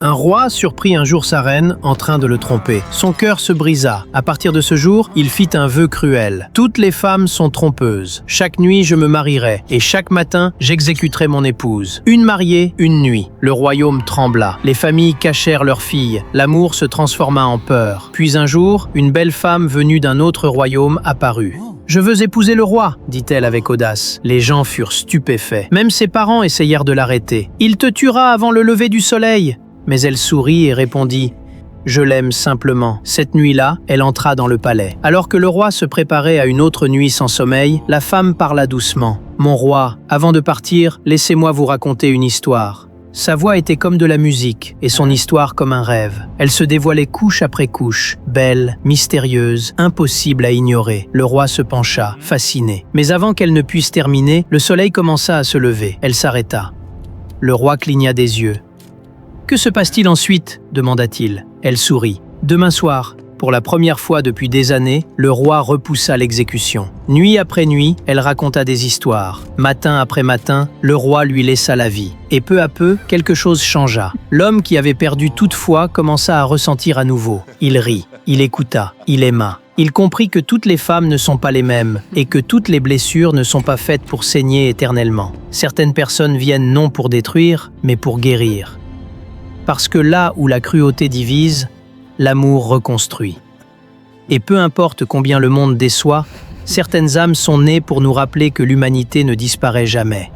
Un roi surprit un jour sa reine en train de le tromper. Son cœur se brisa. À partir de ce jour, il fit un vœu cruel. Toutes les femmes sont trompeuses. Chaque nuit, je me marierai, et chaque matin, j'exécuterai mon épouse. Une mariée, une nuit. Le royaume trembla. Les familles cachèrent leurs filles. L'amour se transforma en peur. Puis un jour, une belle femme venue d'un autre royaume apparut. « Je veux épouser le roi », dit-elle avec audace. Les gens furent stupéfaits. Même ses parents essayèrent de l'arrêter. « Il te tuera avant le lever du soleil !» Mais elle sourit et répondit « Je l'aime simplement ». Cette nuit-là, elle entra dans le palais. Alors que le roi se préparait à une autre nuit sans sommeil, la femme parla doucement. « Mon roi, avant de partir, laissez-moi vous raconter une histoire. » Sa voix était comme de la musique, et son histoire comme un rêve. Elle se dévoilait couche après couche, belle, mystérieuse, impossible à ignorer. Le roi se pencha, fasciné. Mais avant qu'elle ne puisse terminer, le soleil commença à se lever. Elle s'arrêta. Le roi cligna des yeux. « Que se passe-t-il ensuite ?» demanda-t-il. Elle sourit. « Demain soir, pour la première fois depuis des années, le roi repoussa l'exécution. Nuit après nuit, elle raconta des histoires. Matin après matin, le roi lui laissa la vie. Et peu à peu, quelque chose changea. L'homme qui avait perdu toute foi commença à ressentir à nouveau. Il rit, il écouta, il aima. Il comprit que toutes les femmes ne sont pas les mêmes et que toutes les blessures ne sont pas faites pour saigner éternellement. Certaines personnes viennent non pour détruire, mais pour guérir. Parce que là où la cruauté divise, l'amour reconstruit. Et peu importe combien le monde déçoit, certaines âmes sont nées pour nous rappeler que l'humanité ne disparaît jamais.